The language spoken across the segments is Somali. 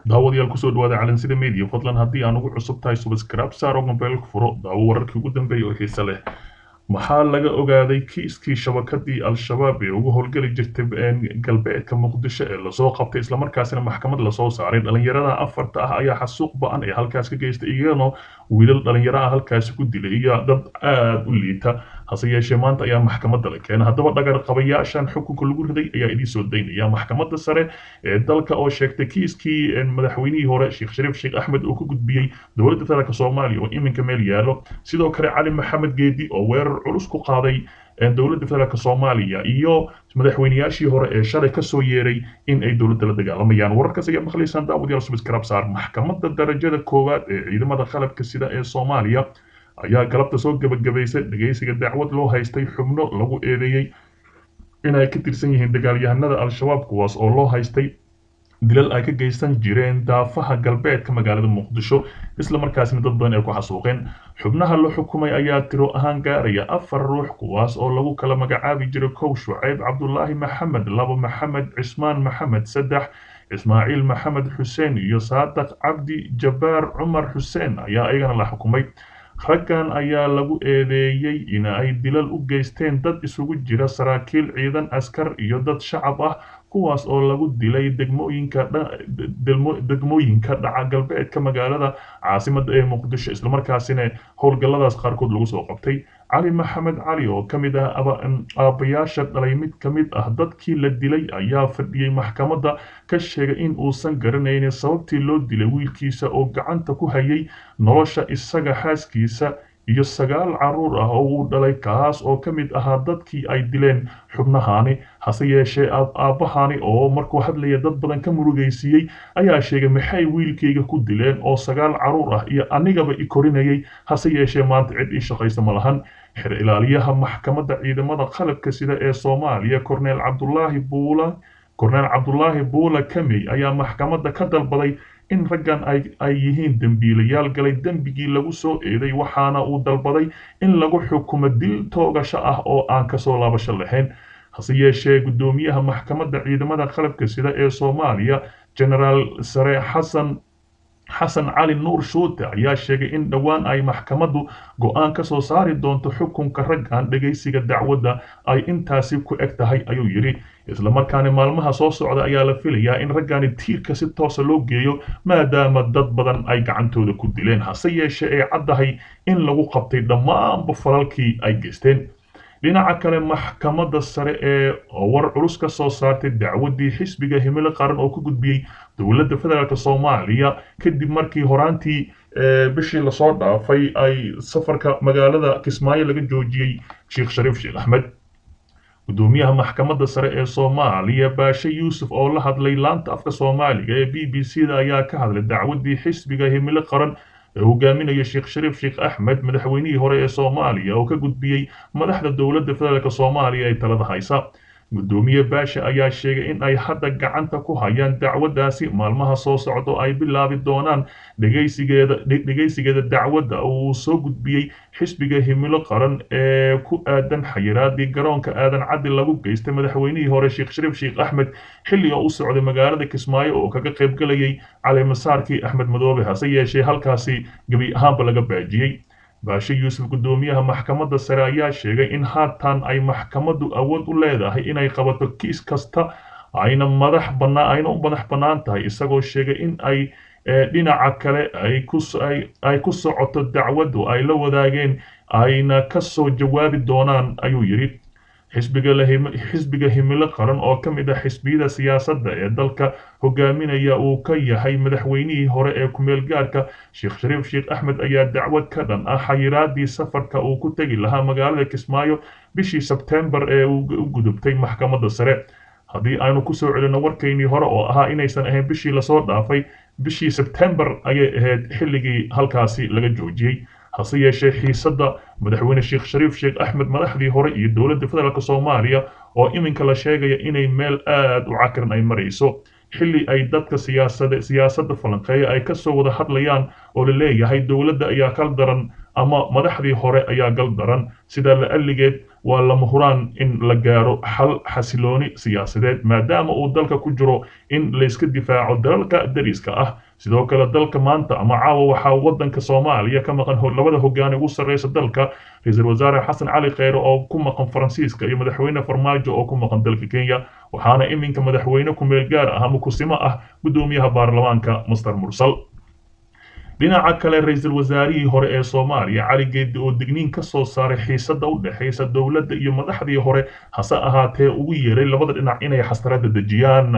daawadayaal kusoo dhawaada calansida media fadlan haddii aan ugu cusub tahay subscribe saar oo mobilka furo daawo wararkii ugu dambeeyay oo xiiso leh maxaa laga ogaaday kiiskii shabakadii al-shabaab ee ugu howlgeli jirtay galbeedka muqdisho ee lasoo qabtay islamarkaasina maxkamad lasoo saaray dhalinyarada afarta ah ayaa xasuuq ba-an ee halkaas ka geystay iyagana wiilal dhalinyaro ah halkaasi ku dilay iyo dad aad u liita hase yeeshee maanta ayaa maxkamadda la keenay haddaba dhagar qabayaashan xukunka lagu riday ayaa idiin soo daynaya maxkamadda sare ee dalka oo sheegtay kiiskii madaxweynihii hore sheekh shariif sheekh axmed uu ka gudbiyey dowladda federaalk soomaaliya oo iminka meel yaalo sidoo kale cali maxamed geedi oo weerar culus ku qaaday dowladda federaalk soomaaliya iyo madaxweynayaashii hore ee shalay kasoo yeeray in ay dowladda la dagaalamayaan wararkaas ayaa maqlaysaan daawadayaal subscribe saar maxkamadda darajada koowaad ee ciidamada qalabka sida ee soomaaliya ayaa galabta soo gabagabaysay dhageysiga dacwad loo haystay xubno lagu eedeeyey inay ka tirsan yihiin dagaalyahanada al-shabaab kuwaas oo loo haystay dilal ay ka geysan jireen daafaha galbeedka magaalada muqdisho isla markaasina dad badan ay ku xasuuqeen xubnaha la xukumay ayaa tiro ahaan gaaraya 4 ruux kuwaas oo lagu kala magacaabi jiray kow shucayb cabdulaahi maxamed labo maxamed cismaan maxamed saddex ismaaciil maxamed xuseen iyo saadaq cabdi jabbaar cumar xuseen ayaa iyagana la xukumay raggan ayaa lagu eedeeyey in ay dilal u geysteen dad isugu jira saraakiil ciidan askar iyo dad shacab ah kuwaas oo lagu dilay degmooyinka dhaca galbeedka magaalada caasimadda ee muqdisho islamarkaasina howlgalladaas qaarkood lagu soo qabtay cali maxamed cali oo ka mid ah aabbayaasha dhalay mid ka mid ah dadkii la dilay ayaa fadhiyey maxkamadda ka sheegay in uusan garanaynin sababtii loo dilay wiilkiisa oo gacanta ku hayay nolosha isaga xaaskiisa iyo 9 caruur ah oo uu dhalay kaas oo ka mid ahaa dadkii ay dileen xubnahani hase yeeshee aabbahani oo markuu hadlaya dad badan ka murugaysiiyey ayaa sheegay maxay wiilkayga ku dileen oo 9 caruur ah iyo anigaba i korinayay hase yeeshee maanta cid ii shaqaysa ma lahan xer ilaaliyaha maxkamadda ciidamada qalabka sida ee Soomaaliya Korneel Cabdulaahi Buula Kamey ayaa maxkamadda ka dalbaday in raggan ay yihiin dambiilayaal galay dambigii lagu soo eeday waxaana uu dalbaday in lagu xukumo dil toogasho ah oo aan ka soo laabasho lahayn hase yeeshee gudoomiyaha maxkamadda ciidamada qalabka sida ee Soomaaliya Generaal Sare xasan cali nuur shuute ayaa sheegay in dhowaan ay maxkamaddu go'aan ka soo saari doonto xukunka raggan dhageysiga dacwadda ay intaasi ku eg tahay ayuu yidhi isla markaana maalmaha soo socda ayaa la filayaa in raggani tiirka si toosa loo geeyo maadaama dad badan ay gacantooda ku dileen hase yeeshee ay caddahay in lagu qabtay dhammaanba falalkii ay geysteen dhinaca kale maxkamadda sare ee war culus ka soo saartay dacwadii xisbiga himilo qaran oo ku gudbiyey dowladda federaalk Soomaaliya kadib markii horaantii bishii la soo dhaafay ay safarka magaalada Kismaayo laga joojiyay Sheekh Shariif Sheekh Axmed gudoomiyaha maxkamadda sare ee Soomaaliya Baashe Yuusuf oo la hadlay laanta afka Soomaaliga ee BBC-da ayaa ka hadlay dacwadii xisbiga himilo qaran hogaaminaya Sheekh Shariif Sheekh Axmed madaxweynihii hore ee Soomaaliya oo ka gudbiyey madaxda dowladda federaalk Soomaaliya ee talada haysa gudoomiye Baashe ayaa sheegay in ay hadda gacanta ku hayaan dacwadaasi maalmaha soo socdo ay bilaabi doonaan dhageysigeeda dacwadda uu soo gudbiyey xisbiga himilo qaran ee ku aadan xayiraadii garoonka aadan caddi lagu geystay madaxweynihii hore Sheekh Shariif Sheekh Axmed xilli oo u socday magaalada Kismaayo oo kaga qayb galayay caleemasaarkii Axmed Madoobe hase yeeshee halkaasi gabi ahaanba laga baajiyey Baashe Yuusuf gudoomiyaha maxkamadda sare ayaa sheegay in haatan ay maxkamaddu awood u leedahay inay qabato kiis kasta ayna u madax bannaan tahay isagoo sheegay in ay dhinaca kale ay ku socoto dacwaddu ay la wadaageen ayna ka soo jawaabi doonaan ayuu yidhi xisbiga himilo qaran oo ka mid ah xisbiyada siyaasadda ee dalka hogaaminaya uu ka yahay madaxweynihii hore ee ku-meel gaarka Sheekh Shariif Sheekh Axmed ayaa dacwad ka dhan ah xayiraadii safarka uu ku tegi lahaa magaalada Kismaayo bishii Sebtembar ee u gudubtay maxkamadda sare haddii aynu ku soo celino warkaynii hore oo ahaa inaysan ahayn bishii lasoo dhaafay bishii Sebtembar ayay ahayd xilligii halkaasi laga joojiyey hase yeeshee xiisadda madaxweyne Sheekh Shariif Sheekh Axmed madaxdii hore iyo dowladda federaalk Soomaaliya oo iminka la sheegaya inay meel aad u cakaran ay marayso xilli ay dadka siyaasadda falanqeeya ay ka soo wada hadlayaan oo la leeyahay dowladda ayaa kal daran ama madaxdii hore ayaa gal daran sida la aligeed waa lama huraan in la gaaro xal xasilooni siyaasadeed maadaama uu dalka ku jiro in la iska difaaco dalalka dariska ah. sidoo kale dalka maanta ama caawa waxaa wadanka Soomaaliya ka maqan labada hoggaan ugu sareysa dalka, ra'iisul wasaare Xasan Cali Kheyre oo ku maqan Faransiiska iyo madaxweyne Farmaajo oo ku maqan dalka Kenya, waxaana iminka madaxweyne ku meel gaar ah ama kusimo ah gudoomiyaha baarlamaanka Mr Mursal. dhinaca kale ra'iisul wasaarihii hore ee Soomaaliya Cali Geedi oo digniin ka soo saaray xiisadda u dhaxaysa dowladda iyo madaxdii hore hase ahaatee ugu yeeray labada dhinac inay xasarada dejiyaan.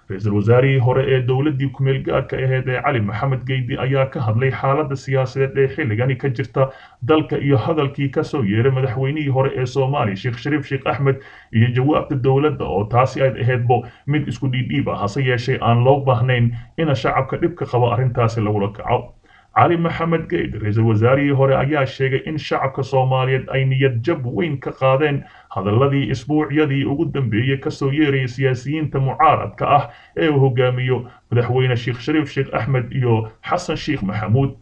ra'iisul wasaarihii hore ee dowladdii ku meel gaarka ahayd ee Cali Maxamed Geedi ayaa ka hadlay xaaladda siyaasadeed ee xilligani ka jirta dalka iyo hadalkii ka soo yeeray madaxweynihii hore ee Soomaaliya Sheekh Shariif Sheekh Axmed iyo jawaabta dowladda oo taasi ay ahaydbo mid isku dhiidhiib ah hase yeeshee aan loo baahnayn in shacabka dhibka qaba arrintaasi lagula kaco. Cali Maxamed Geedi ra'iisul wasaarihii hore ayaa sheegay in shacabka Soomaaliyeed ay niyad jab weyn ka qaadeen hadalladii isbuucyadii ugu dambeeyay ka soo yeerayay siyaasiyiinta mucaaradka ah ee uu hogaamiyo madaxweyne Sheekh Shariif Sheekh Axmed iyo Xasan Sheekh Maxamuud.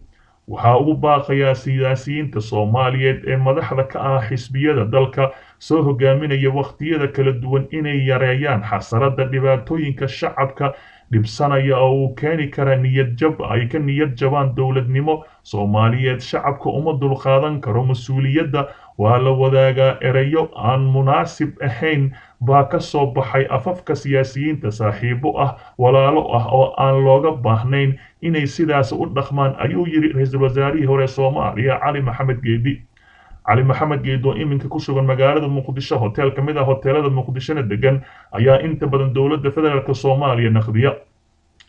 waxaa ugu baaqayaa siyaasiyiinta Soomaaliyeed ee madaxda ka ah xisbiyada dalka soo hogaaminaya waqtiyada kala duwan inay yareeyaan xasarada dhibaatooyinka shacabka dhibsanaya oo uu keeni kara niyad jab ay ka niyad jabaan dowladnimo Soomaaliyeed. shacabka uma dulqaadan karo mas'uuliyadda waa la wadaagaa erayo aan munaasib ahayn baa ka soo baxay afafka siyaasiyiinta saaxiibo ah walaalo ah oo aan looga baahnayn inay sidaas u dhaqmaan ayuu yiri ra'iisul wasaarihii hore Soomaaliya Cali Maxamed Geedi. Cali Maxamed Geedi oo iminka ku sugan magaalada Muqdisho hotel kamid ah hoteelada Muqdishona degan ayaa inta badan dowladda federaalka Soomaaliya naqdiya.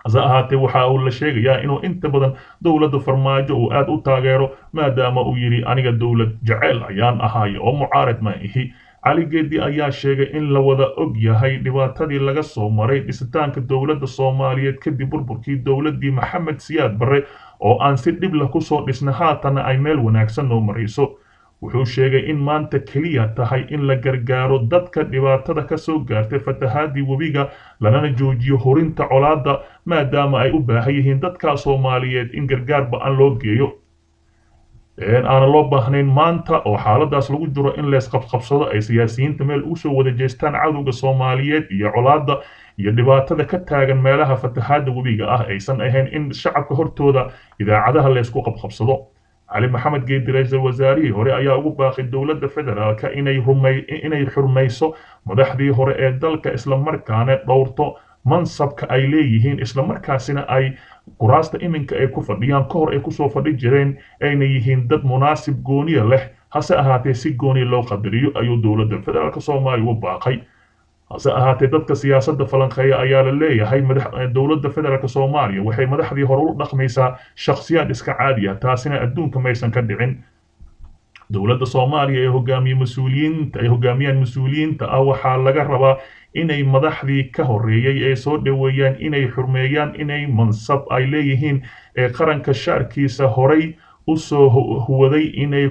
hase ahaatee waxa uu la sheegayaa inuu inta badan dowladda Farmaajo uu aad u taageero maadaama uu yiri aniga dowlad jecel ayaan ahay oo mucaarad ma ihi. Cali Geedi ayaa sheegay in la wada og yahay dhibaatadii laga soo maray dhisitaanka dowladda Soomaaliyeed kadib burburkii dowladdii Maxamed Siyaad Barre oo aan si dhib leh ku soo dhisnay haatana ay meel wanaagsan noo marayso. wuxuu sheegay in maanta kaliya tahay in la gargaaro dadka dhibaatada ka soo gaartay fatahaadii webiga lana joojiyo horinta colaadda maadaama ay u baahan yihiin dadka Soomaaliyeed in gargaar ba'an loo geeyo. aan loo baahnayn maanta oo xaaladaas lagu jiro in la isqabqabsado ay siyaasiyiinta meel u soo wada jeestaan cadowga Soomaaliyeed iyo colaadda iyo dhibaatada ka taagan meelaha fatahaadda webiga ah aysan ahayn in shacabka hortooda idaacadaha la isku qabqabsado. Cali Maxamed Geedi ra'iisul wasaarihii hore ayaa ugu baaqay dowladda federaalka inay xurmayso madaxdii hore ee dalka isla markaana dhowrto mansabka ay leeyihiin isla markaasina ay kuraasta iminka ay ku fadhiyaan ka hor ay kusoo fadhi jireen ayna yihiin dad munaasib gooniya leh hase ahaatee si gooni loo qadariyo ayuu dowladda federaalka Soomaaliya u baaqay. hase ahaatee dadka siyaasadda falanqeeya ayaa la leeyahay dowladda federaalka Soomaaliya waxay madaxdii hore u dhaqmaysaa shakhsiyaad iska caadi ah taasina adduunka maysan ka dhicin. dowladda Soomaaliya ee hogaamiyaan mas'uuliyiinta ah waxaa laga rabaa inay madaxdii ka horeeyay ay soo dhaweeyaan inay xurmeeyaan inay mansab ay leeyihiin ee qaranka shaarkiisa horay u soo huwaday inay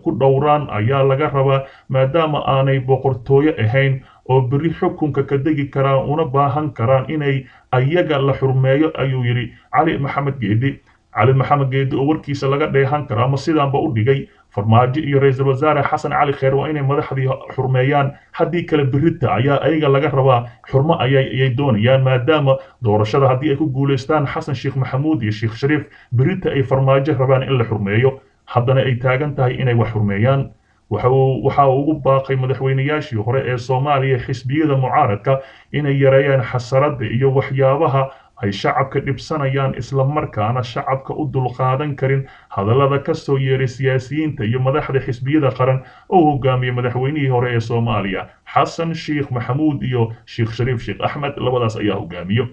ku dhowraan ayaa laga rabaa maadaama aanay boqortooyo ahayn oo biri xukunka ka degi karaan una baahan karaan inay ayaga la xurmeeyo ayuu yiri Cali Maxamed Geedi. Cali Maxamed Geedi oo warkiisa laga dheehan karo ama sidaanba u dhigay Farmaajo iyo ra'iisul wasaare Xasan Cali Kheyre waa inay madaxdii xurmeeyaan haddii kala birita ayaa ayaga laga rabaa xurmo ayay doonayaan maadaama doorashada haddii ay ku guuleystaan Xasan Sheekh Maxamuud iyo Sheekh Shariif birita ay Farmaajo rabaan in la xurmeeyo haddana ay taagan tahay inay wax xurmeeyaan. waxa uu ugu baaqay madaxweynayaashii hore ee Soomaaliya xisbiyada mucaaradka inay yareeyaan xasarada iyo waxyaabaha ay shacabka dhibsanayaan isla markaana shacabka u dulqaadan karin hadallada ka soo yeeray siyaasiyiinta iyo madaxda xisbiyada qaran oo hogaamiyay madaxweynihii hore ee Soomaaliya Xasan Sheekh Maxamuud iyo Sheekh Shariif Sheekh Axmed labadaas ayaa hogaamiyo.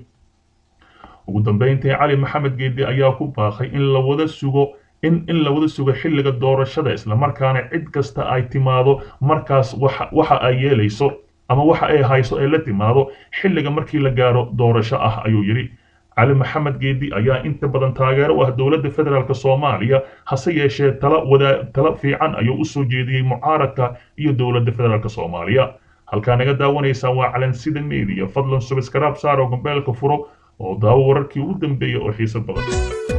ugu dambeyntii Cali Maxamed Geedi ayaa ku baaqay in la wada sugo xilliga doorashada isla markaana cid kasta ay timaado markaas waxa ay yeelayso ama waxa ay hayso ay la timaado xilliga markii la gaaro doorasho ah ayuu yiri. Cali Maxamed Geedi ayaa inta badan taageero u ah dowladda federaalka Soomaaliya hase yeeshee tala fiican ayuu u soo jeediyay mucaaradka iyo dowladda federaalka Soomaaliya. halkaa naga daawanaysaan waa Calansida Media fadlan subscribe saaro gombeelka furo oo daawo wararkii ugu dambeeyay oo xiiso badan.